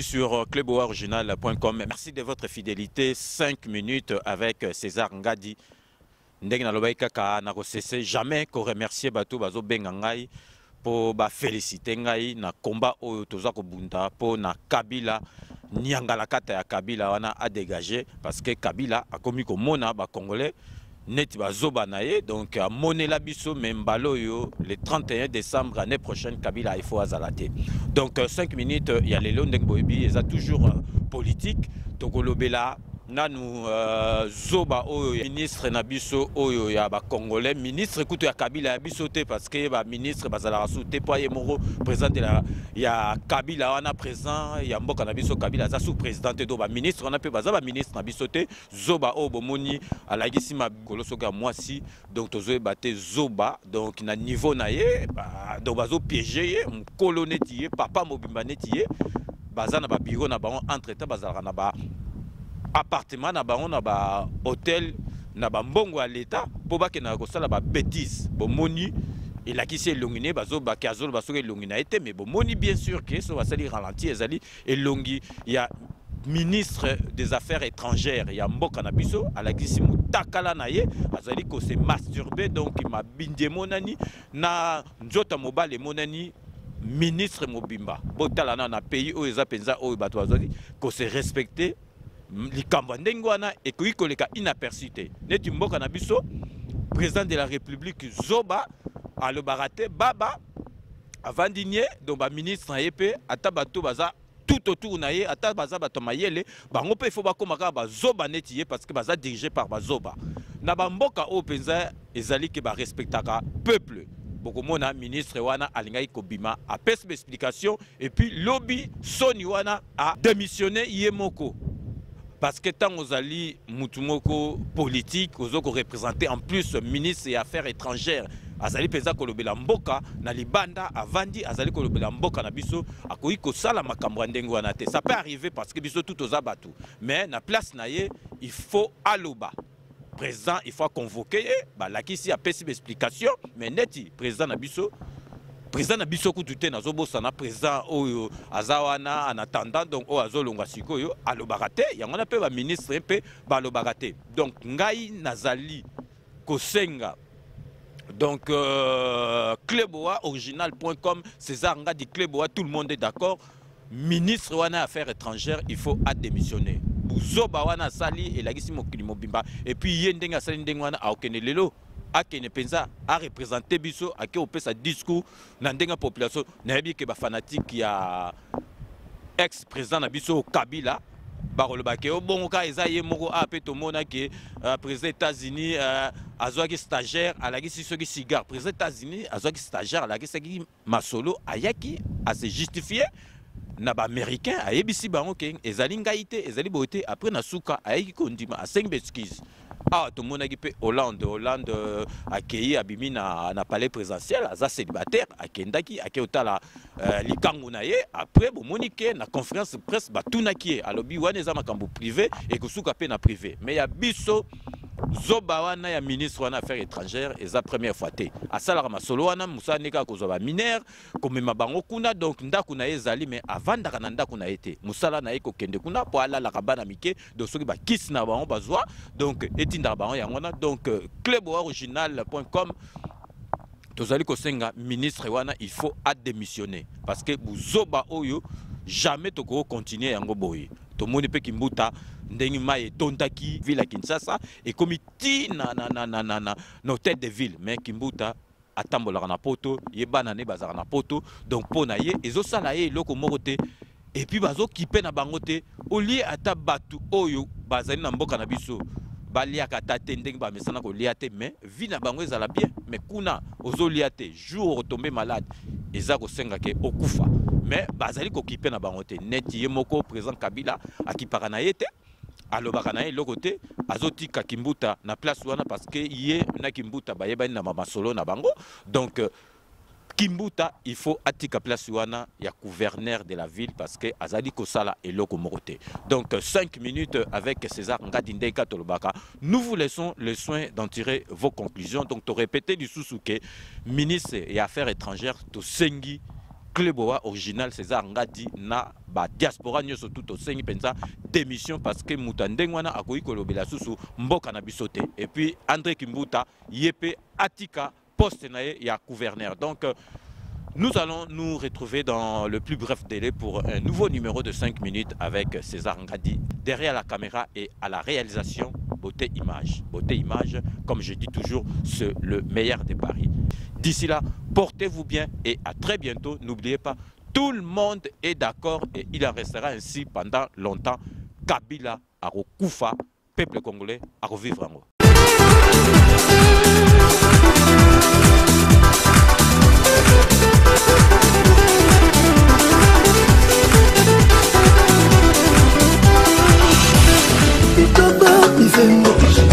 sur cluboriginal.com. Merci de votre fidélité. 5 minutes avec César Ngadi. Ndenge na lobai kaka na kosese jamais ko remercier bato bazo benga ngai po ba féliciter ngai na combat oyo toza ko bunda po na Kabila nyangala kata ya Kabila wana a dégager parce que Kabila a komi ko mona ba congolais neti bazoba na ye donc a monela biso membalo yo le 31 décembre année prochaine Kabila il faut azalate. Donc 5 minutes il y a les ndenge boyebi eza toujours politique tokolobela nanu zoba oyo ministre na biso oyo ya ba congolais ministre kuto ya Kabila ya biso te parce que ba ministre bazala rasouté po ye moko président de la ya Kabila wana président ya mboka na biso Kabila za sous président do ba ministre on a pe baza ba ministre na biso te zoba oyo bomoni alagisi ma kolosoka mwasi donc tozoe baté zoba donc na niveau na ye donc bazo piéger ye mkolo neti ye papa mobimba neti ye baza na ba bureau na bango entre temps bazala na ba appartement na bango na ba hôtel na ba mbongo ya l'état po ba ke na kosala ba bêtise bomoni il a kisi elongine bazo ba kazolo basoke elongina été mais bomoni bien sûr que so basali ralenti ezali elongi ya ministre des affaires étrangères ya mboka na biso ala kisi mutakala na ye azali ko se masturber donc ma bindie monani na nzota mobile monani ministre mobimba botala na pays oyo eza penza oyo bato bazali ko se respecter likambo ndenge wana ekoki koleka inaperçu te neti mboka na biso président de la république zoba alobaka te baba avandinier donc ba ministre na ye pe ata bato baza tout autour na ye ata baza bato mayele bango pe faut bakomaka ba zoba neti ye parce que baza dirigé par ba zoba na ba mboka o penza ezali ke ba respectaka peuple bokomona ministre wana alingai kobima a pesa explication et puis lobby soni wana a démissionné yemoko. Parce que tant aux alliés mutumoko politique, aux autres représentés en plus ministre des Affaires étrangères, azali peza kolobela mboka na libanda avandi azali kolobela mboka na biso akoyi kosala makambo ndenge wana te. Ça peut arriver parce que biso tout aux abatu. Mais na place na ye, il faut aloba. Président, il faut convoquer, bah la kisi a pesi explication, mais neti président na biso président na biso kututé na zobosa na président oyo azawana en attendant donc o azolonga sikoyo alobaka te yango na pe ba ministre pe balobaka te donc ngai nazali kosenga donc cluboriginal.com César Ngadi Cluboa tout le monde est d'accord ministre wana affaires étrangères il faut démissionner buzoba wana sali elagisi mokili mobimba et puis yendenga sali ndenga wana aokene lelo akene penza a représenter biso ake opesa discours na ndenga population na yebi ke ba fanatique ya ex président na biso Kabila barolobake obongo ka eza ye moko a pe to mona ke président États-Unis azwaki stagiaire alagisi soki cigare président États-Unis azwaki stagiaire alagisi masolo ayaki a se justifier na ba américain ayebisi bango ke ezali ngaite ezali bote après na suka ayaki kondima a 5 excuse. Ah, tout le monde a dit Hollande accueilli Abimi na palais présidentiel, Aza célibataire, à Kendaki, à Keotala, Likangunaye, après, bon, Monique, na conférence presse, Batunaki, à l'obi, Waneza Makambo privé, et Kusuka na privé. Mais il y a Bisso, Zobawana, il y a ministre des Affaires étrangères, et la première fois. À Salarama Soloana, Moussa Neka, Kozoba mineur, comme Mabango Kuna, donc Ndakuna Ezali, mais avant Dakananda Kuna été. Moussa Naeko Kendekuna, pour aller à la Rabana Mike, donc ceux qui Kiss Nabaron Bazoa, donc, donc cluboriginal.com tozali kosenga ministre wana il faut démissionner parce que buzoba oyo jamais toko continuer yango boye to moni pe kimbuta ndengi mai tondaki ville Kinshasa et comité na tête de ville mais kimbuta atambola na poto yebana ne bazara na poto donc pona ye ezosala ye loko mokote et puis bazo kipe na bangote oli ata batu oyo bazali na mboka na biso baliaka tate ndenge ba mesana ko liate mais vie na bango ezala bien mais kuna ozo liate jour tomber malade eza ko senga ke okufa mais bazali ko kipe na bango te neti ye moko président Kabila akipaka na yete alobaka na ye lokote azotika kimbuta na place wana parce que ye na kimbuta bayeba na mama solo na bango donc Kimbuta, il faut atika place wana ya gouverneur de la ville parce que azali kosala eloko morote. Donc 5 minutes avec César Ngadi Ndeka Tolobaka. Nous vous laissons le soin d'en tirer vos conclusions. Donc to répéter du sous-souké ministre et affaires étrangères to sengi club original César Ngadi na ba diaspora nyoso tout au sengi pensa démission parce que mutandengwana akoyi kolobela susu mboka na bisote et puis André Kimbuta yepe atika poste na ya gouverneur. Donc nous allons nous retrouver dans le plus bref délai pour un nouveau numéro de 5 minutes avec César Ngadi derrière la caméra et à la réalisation Beauté Image. Beauté Image, comme je dis toujours, c'est le meilleur des paris. D'ici là, portez-vous bien et à très bientôt. N'oubliez pas, tout le monde est d'accord et il en restera ainsi pendant longtemps. Kabila a Koufa, peuple congolais à revivre en haut. Itaba,